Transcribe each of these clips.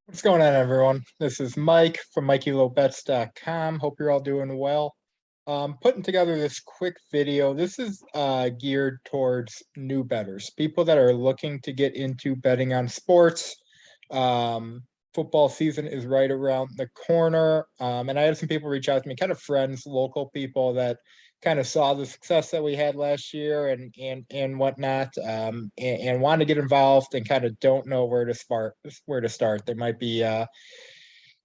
What's going on, everyone? This is Mike from MikeyLowBets.com. Hope you're all doing well. Putting together this quick video. This is geared towards new bettors, people that are looking to get into betting on sports. Football season is right around the corner. And I had some people reach out to me, kind of friends, local people that kind of saw the success that we had last year and whatnot, and want to get involved and kind of don't know where to start. They might be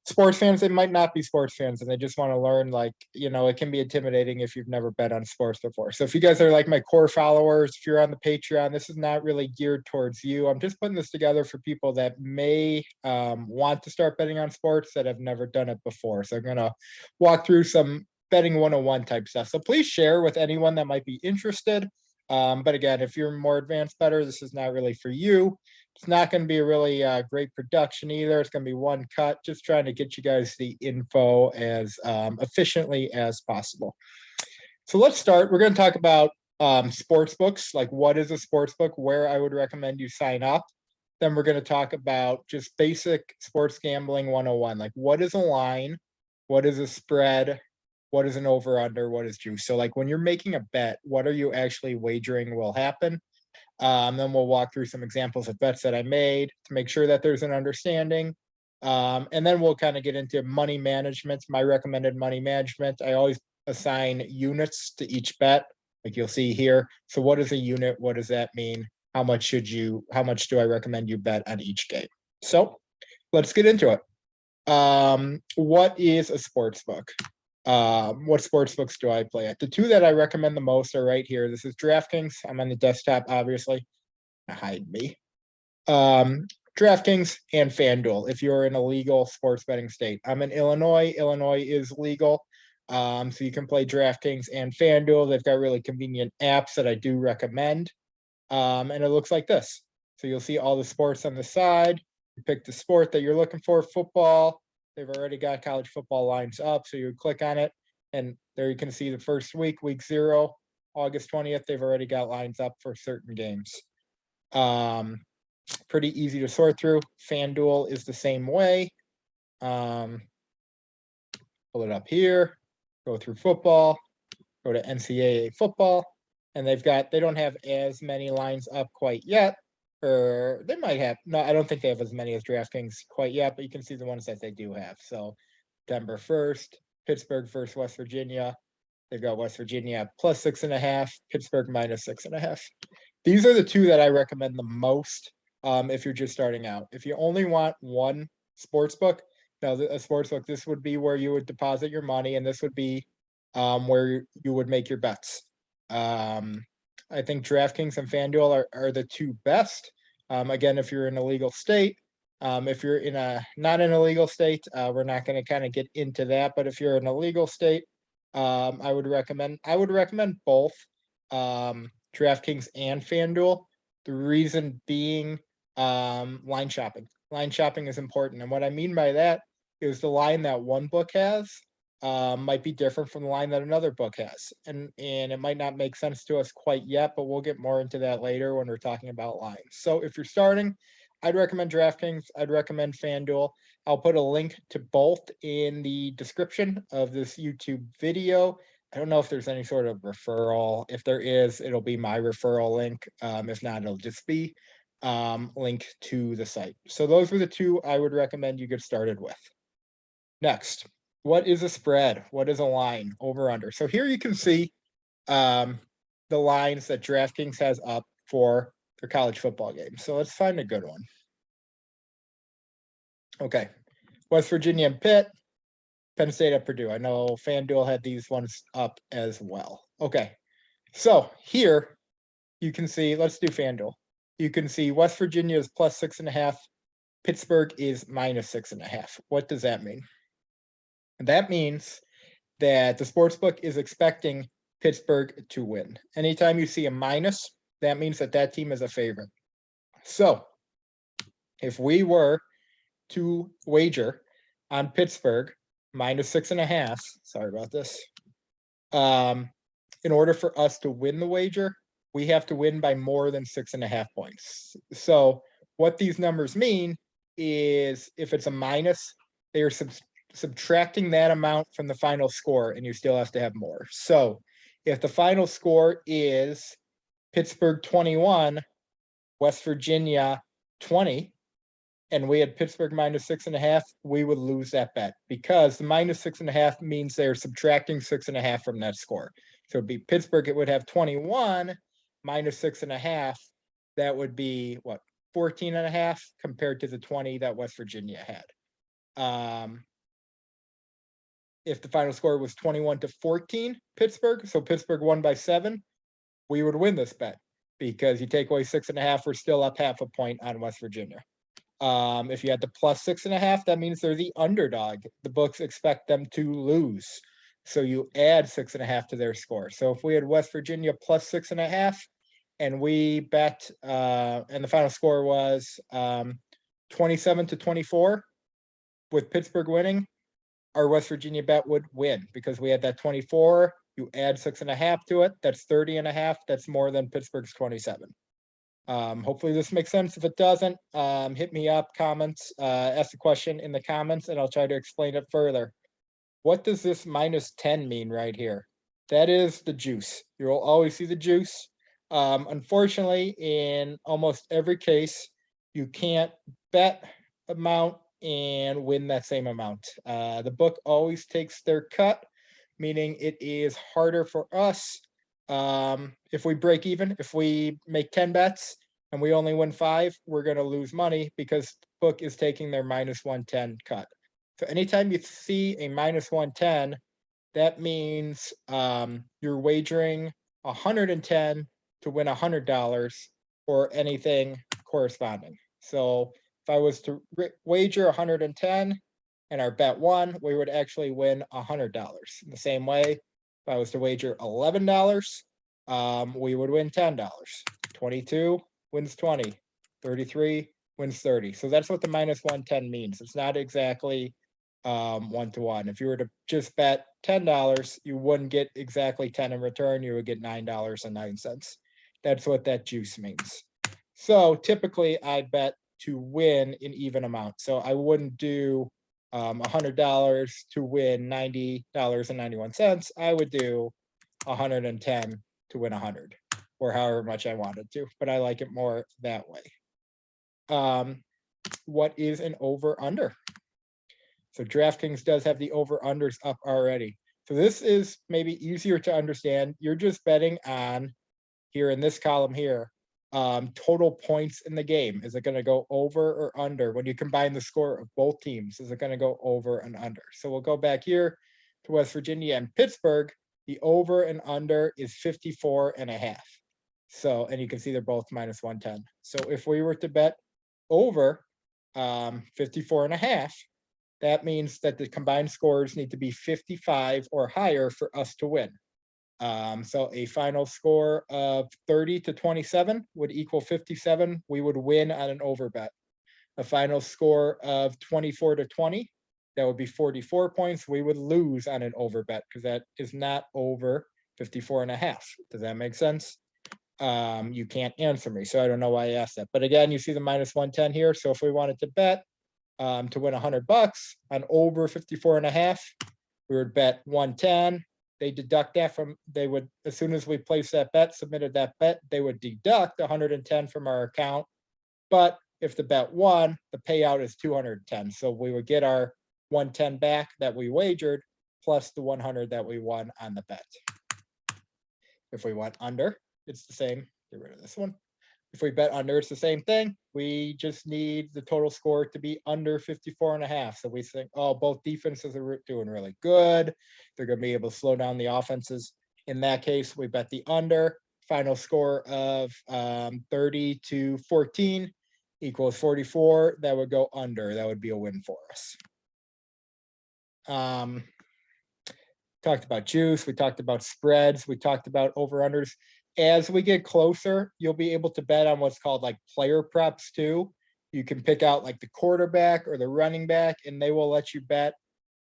sports fans, they might not be sports fans, and they just want to learn. Like, it can be intimidating if you've never bet on sports before. So if you guys are like my core followers, if you're on the Patreon, this is not really geared towards you. I'm just putting this together for people that may want to start betting on sports that have never done it before. So I'm going to walk through some betting 101 type stuff. So please share with anyone that might be interested. But again, if you're more advanced bettor, this is not really for you. It's not going to be a really great production either. It's going to be one cut, just trying to get you guys the info as efficiently as possible. So let's start. We're going to talk about sports books, like what is a sports book, where I would recommend you sign up. Then we're going to talk about just basic sports gambling 101, like what is a line, what is a spread, what is an over-under, what is juice. So like when you're making a bet, what are you actually wagering will happen? Then we'll walk through some examples of bets that I made to make sure that there's an understanding. And then we'll kind of get into money management, my recommended money management. I always assign units to each bet, like you'll see here. So what is a unit? What does that mean? How much do I recommend you bet on each game? So let's get into it. What is a sports book? What sports books do I play at? The two that I recommend the most are right here. This is DraftKings. I'm on the desktop, obviously. Hide me. DraftKings and FanDuel, if you're in a legal sports betting state. I'm in Illinois. Illinois is legal. So you can play DraftKings and FanDuel. They've got really convenient apps that I do recommend. And it looks like this. So you'll see all the sports on the side. You pick the sport that you're looking for, football. They've already got college football lines up. So you click on it, and there you can see the first week 0, August 20th. They've already got lines up for certain games. Pretty easy to sort through. FanDuel is the same way. Pull it up here, go through football, go to NCAA football, and they don't have as many lines up quite yet. Or they might have. No, I don't think they have as many as DraftKings quite yet, but you can see the ones that they do have. So Denver first, Pittsburgh first, West Virginia. They've got West Virginia plus 6.5, Pittsburgh minus 6.5. These are the two that I recommend the most if you're just starting out. If you only want one sports book, now a sports book, this would be where you would deposit your money, and this would be where you would make your bets. I think DraftKings and FanDuel are the two best. Again, if you're in a legal state, if you're not in a legal state, we're not going to kind of get into that. But if you're in a legal state, I would recommend both DraftKings and FanDuel. The reason being line shopping. Line shopping is important. And what I mean by that is the line that one book has might be different from the line that another book has. And it might not make sense to us quite yet, but we'll get more into that later when we're talking about lines. So if you're starting, I'd recommend DraftKings. I'd recommend FanDuel. I'll put a link to both in the description of this YouTube video. I don't know if there's any sort of referral. If there is, it'll be my referral link. If not, it'll just be link to the site. So those were the two I would recommend you get started with. Next, what is a spread? What is a line? Over under. So here you can see the lines that DraftKings has up for their college football games. So let's find a good one. Okay, West Virginia and Pitt, Penn State at Purdue. I know FanDuel had these ones up as well. Okay, so here you can see, let's do FanDuel. You can see West Virginia is plus 6.5. Pittsburgh is minus 6.5. What does that mean? That means that the sportsbook is expecting Pittsburgh to win. Anytime you see a minus, that means that team is a favorite. So if we were to wager on Pittsburgh minus 6.5, sorry about this, in order for us to win the wager, we have to win by more than 6.5 points. So what these numbers mean is if it's a minus, they are subtracting that amount from the final score, and you still have to have more. So if the final score is Pittsburgh 21, West Virginia 20, and we had Pittsburgh minus 6.5, we would lose that bet because the minus 6.5 means they're subtracting 6.5 from that score. So it'd be Pittsburgh, it would have 21 minus 6.5. That would be what, 14.5 compared to the 20 that West Virginia had. If the final score was 21-14 Pittsburgh, so Pittsburgh won by 7, we would win this bet because you take away 6.5, we're still up half a point on West Virginia. If you had the plus 6.5, that means they're the underdog. The books expect them to lose. So you add 6.5 to their score. So if we had West Virginia plus 6.5 and we bet, and the final score was 27-24 with Pittsburgh winning, our West Virginia bet would win because we had that 24. You add 6.5 to it. That's 30.5. That's more than Pittsburgh's 27. Hopefully this makes sense. If it doesn't, hit me up, comments, ask the question in the comments, and I'll try to explain it further. What does this minus 10 mean right here? That is the juice. You'll always see the juice. Unfortunately, in almost every case, you can't bet amount and win that same amount. The book always takes their cut, meaning it is harder for us. If we break even, if we make 10 bets and we only win 5, we're going to lose money because the book is taking their minus 110 cut. So anytime you see a minus 110, that means you're wagering 110 to win $100 or anything corresponding. So if I was to wager 110 and our bet won, we would actually win $100. In the same way, if I was to wager $11, we would win $10. 22 wins 20, 33 wins 30. So that's what the minus 110 means. It's not exactly 1-to-1. If you were to just bet $10, you wouldn't get exactly 10 in return. You would get $9.09. That's what that juice means. So typically I bet to win an even amount. So I wouldn't do $100 to win $90.91. I would do 110 to win 100 or however much I wanted to, but I like it more that way. What is an over under? So DraftKings does have the over unders up already. So this is maybe easier to understand. You're just betting on here in this column here, total points in the game. Is it going to go over or under? When you combine the score of both teams, is it going to go over and under? So we'll go back here to West Virginia and Pittsburgh. The over and under is 54.5. So, and you can see they're both minus 110. So if we were to bet over 54.5, that means that the combined scores need to be 55 or higher for us to win. So a final score of 30-27 would equal 57. We would win on an over bet. A final score of 24-20, that would be 44 points. We would lose on an over bet because that is not over 54.5. Does that make sense? You can't answer me, so I don't know why I asked that. But again, you see the minus 110 here. So if we wanted to bet to win $100 on over 54.5, we would bet 110. They deduct that from, they would, as soon as we place that bet, submitted that bet, they would deduct 110 from our account. But if the bet won, the payout is 210. So we would get our 110 back that we wagered plus the 100 that we won on the bet. If we went under, it's the same. Get rid of this one. If we bet under, it's the same thing. We just need the total score to be under 54.5. So we think, oh, both defenses are doing really good. They're going to be able to slow down the offenses. In that case, we bet the under. Final score of 30-14 equals 44. That would go under. That would be a win for us. Talked about juice. We talked about spreads. We talked about over-unders. As we get closer, you'll be able to bet on what's called like player props too. You can pick out like the quarterback or the running back, and they will let you bet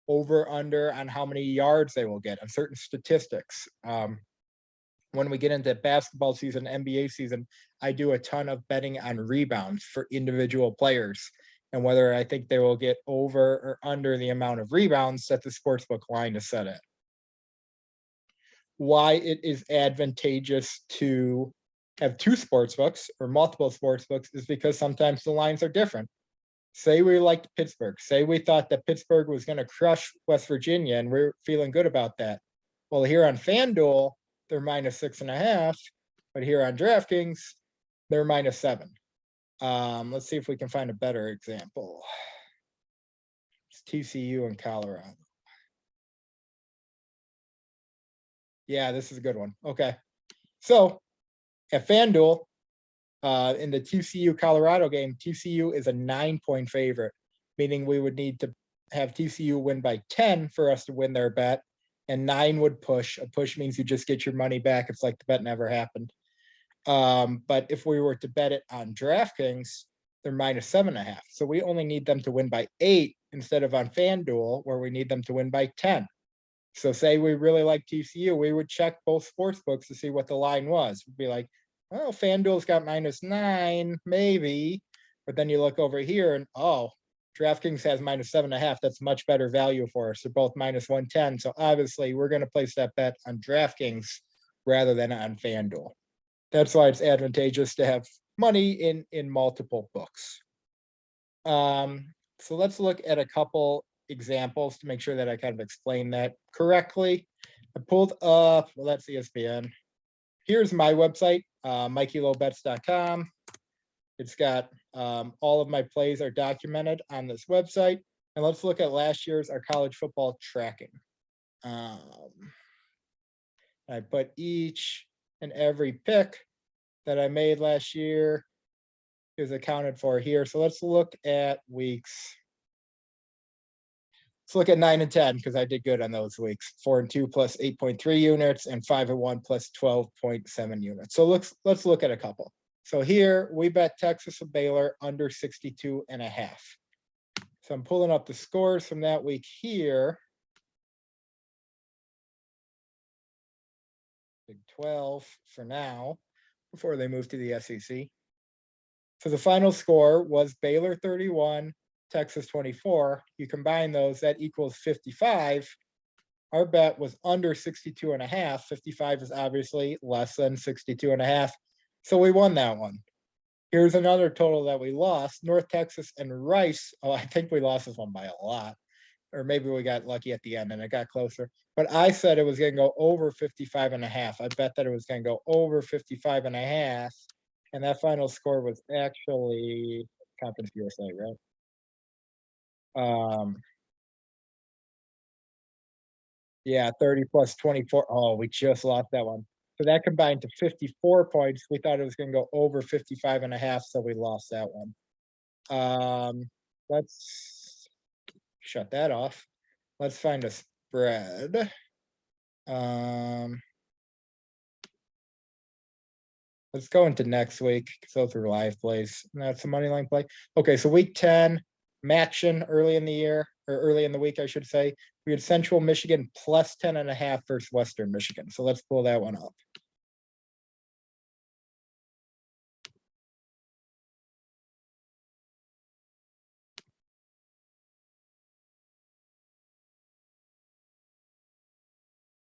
over under on how many yards they will get on certain statistics. When we get into basketball season, NBA season, I do a ton of betting on rebounds for individual players. and whether I think they will get over or under the amount of rebounds that the sportsbook line is set at. Why it is advantageous to have two sportsbooks or multiple sportsbooks is because sometimes the lines are different. Say we liked Pittsburgh. Say we thought that Pittsburgh was going to crush West Virginia, and we're feeling good about that. Well, here on FanDuel, they're -6.5, but here on DraftKings, they're -7. Let's see if we can find a better example. It's TCU in Colorado. Yeah, this is a good one. Okay. So at FanDuel, in the TCU Colorado game, TCU is a 9-point favorite, meaning we would need to have TCU win by 10 for us to win their bet, and 9 would push. A push means you just get your money back. It's like the bet never happened. But if we were to bet it on DraftKings, they're -7.5. So we only need them to win by 8 instead of on FanDuel, where we need them to win by 10. So say we really like TCU, we would check both sports books to see what the line was. We'd be like, well, FanDuel's got -9, maybe. But then you look over here and, oh, DraftKings has -7.5. That's much better value for us. They're both -110. So obviously we're going to place that bet on DraftKings rather than on FanDuel. That's why it's advantageous to have money in multiple books. So let's look at a couple examples to make sure that I kind of explain that correctly. I pulled up, well, that's ESPN. Here's my website, MikeyLowBets.com. It's got all of my plays are documented on this website. And let's look at last year's our college football tracking. I put each and every pick that I made last year is accounted for here. So let's look at weeks. Let's look at 9 and 10 because I did good on those weeks. 4 and 2 plus 8.3 units and 5 and 1 plus 12.7 units. So let's look at a couple. So here we bet Texas and Baylor under 62.5. So I'm pulling up the scores from that week here. Big 12 for now before they move to the SEC. So the final score was Baylor 31, Texas 24. You combine those, that equals 55. Our bet was under 62.5. 55 is obviously less than 62.5. So we won that one. Here's another total that we lost. North Texas and Rice. Oh, I think we lost this one by a lot. Or maybe we got lucky at the end and it got closer. But I said it was going to go over 55.5. I bet that it was going to go over 55.5. And that final score was actually Conference USA, right? Yeah, 30 plus 24. Oh, we just lost that one. So that combined to 54 points. We thought it was going to go over 55.5, so we lost that one. Let's shut that off. Let's find a spread. Let's go into next week because those are live plays. That's a money line play. Okay, so week 10, matching early in the year, or early in the week, I should say. We had Central Michigan plus 10.5 versus Western Michigan. So let's pull that one up.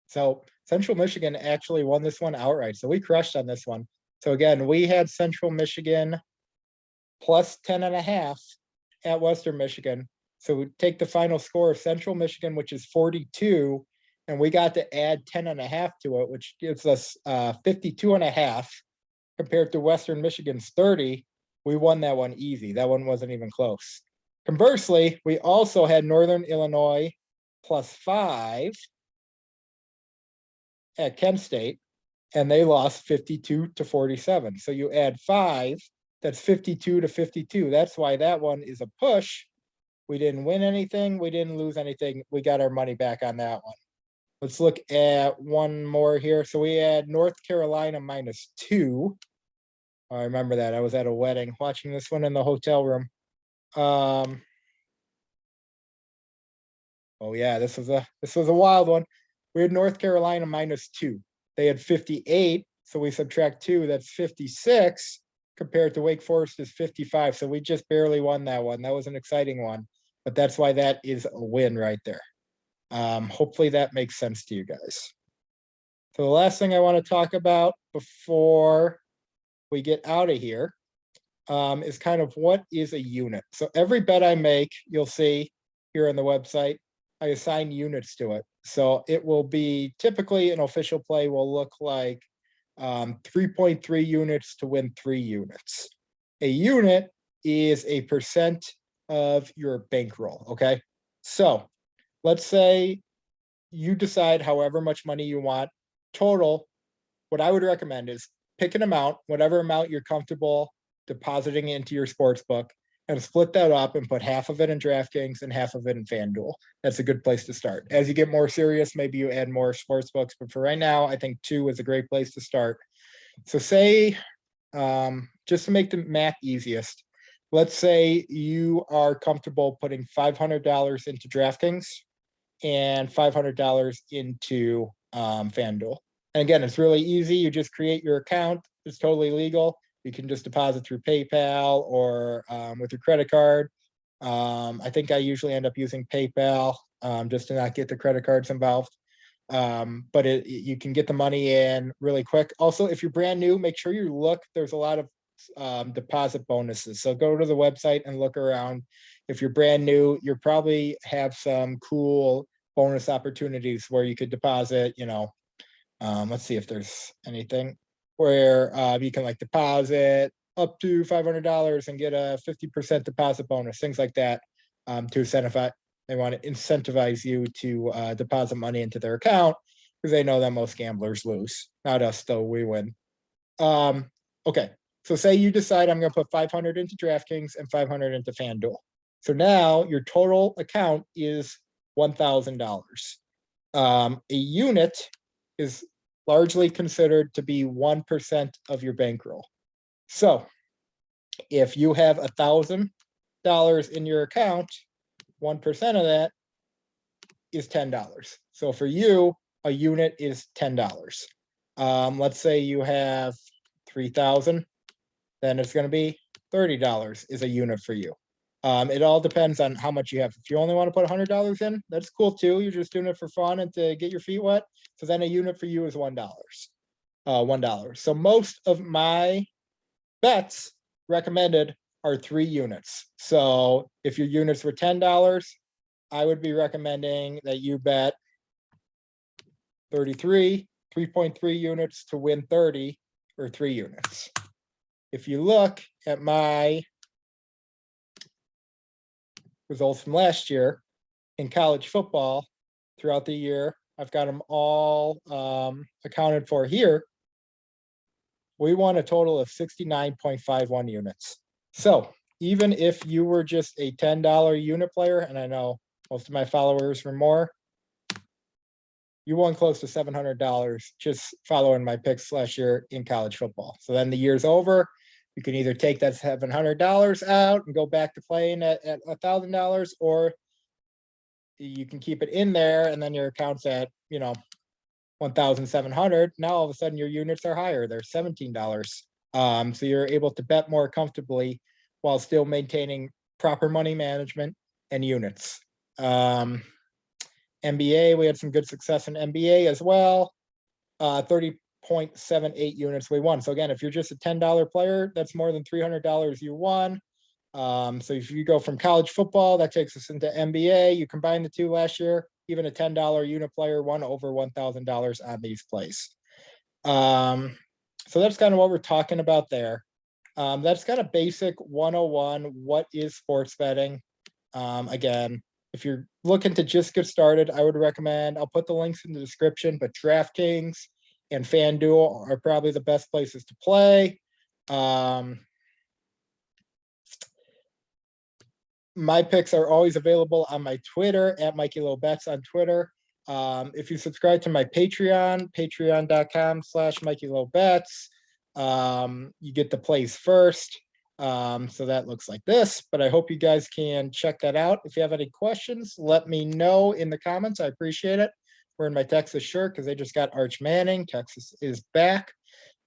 So Central Michigan actually won this one outright. So we crushed on this one. So again, we had Central Michigan plus 10.5 at Western Michigan. So we take the final score of Central Michigan, which is 42, and we got to add 10.5 to it, which gives us 52.5 compared to Western Michigan's 30. We won that one easy. That one wasn't even close. Conversely, we also had Northern Illinois plus 5 at Kent State, and they lost 52-47. So you add 5, that's 52-52. That's why that one is a push. We didn't win anything. We didn't lose anything. We got our money back on that one. Let's look at one more here. So we had North Carolina -2. I remember that. I was at a wedding watching this one in the hotel room. Oh yeah, this was a wild one. We had North Carolina -2. They had 58, so we subtract 2, that's 56. compared to Wake Forest is 55. So we just barely won that one. That was an exciting one, but that's why that is a win right there. Hopefully that makes sense to you guys. So the last thing I want to talk about before we get out of here is kind of what is a unit. So every bet I make, you'll see here on the website, I assign units to it. So it will be typically an official play will look like 3.3 units to win 3 units. A unit is a percent of your bankroll, okay? So let's say you decide however much money you want total. What I would recommend is pick an amount, whatever amount you're comfortable depositing into your sports book, and split that up and put half of it in DraftKings and half of it in FanDuel. That's a good place to start. As you get more serious, maybe you add more sports books, but for right now, I think 2 is a great place to start. So say, just to make the math easiest, let's say you are comfortable putting $500 into DraftKings and $500 into FanDuel. And again, it's really easy. You just create your account. It's totally legal. You can just deposit through PayPal or with your credit card. I think I usually end up using PayPal just to not get the credit cards involved. But you can get the money in really quick. Also, if you're brand new, make sure you look. There's a lot of deposit bonuses. So go to the website and look around. If you're brand new, you probably have some cool bonus opportunities where you could deposit, let's see if there's anything where you can like deposit up to $500 and get a 50% deposit bonus, things like that, to incentivize. They want to incentivize you to deposit money into their account because they know that most gamblers lose. Not us, though, we win. Okay, so say you decide I'm going to put 500 into DraftKings and 500 into FanDuel. So now your total account is $1,000. A unit is largely considered to be 1% of your bankroll. So if you have $1,000 in your account, 1% of that is $10. So for you, a unit is $10. Let's say you have 3,000, then it's going to be $30 is a unit for you. It all depends on how much you have. If you only want to put $100 in, that's cool too. You're just doing it for fun and to get your feet wet. So then a unit for you is $1. $1. So most of my bets recommended are 3 units. So if your units were $10, I would be recommending that you bet 3.3 units to win 30 or 3 units. If you look at my results from last year in college football throughout the year, I've got them all accounted for here. We won a total of 69.51 units. So even if you were just a $10 unit player, and I know most of my followers were more, you won close to $700 just following my picks last year in college football. So then the year's over. You can either take that $700 out and go back to playing at $1,000, or you can keep it in there and then your account's at, 1,700. Now all of a sudden your units are higher. They're $17. So you're able to bet more comfortably while still maintaining proper money management and units. NBA, we had some good success in NBA as well. 30.78 units we won. So again, if you're just a $10 player, that's more than $300 you won. So if you go from college football, that takes us into NBA. You combine the two last year, even a $10 unit player won over $1,000 on these plays. So that's kind of what we're talking about there. That's kind of basic 101. What is sports betting? Again, if you're looking to just get started, I would recommend, I'll put the links in the description, but DraftKings and FanDuel are probably the best places to play. My picks are always available on my Twitter at Mikey Low Bets on Twitter. If you subscribe to my Patreon, patreon.com/Mikey Low Bets, you get the plays first. So that looks like this, but I hope you guys can check that out. If you have any questions, let me know in the comments. I appreciate it. Wearing my Texas shirt because they just got Arch Manning. Texas is back.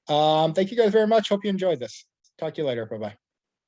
Thank you guys very much. Hope you enjoyed this. Talk to you later. Bye-bye.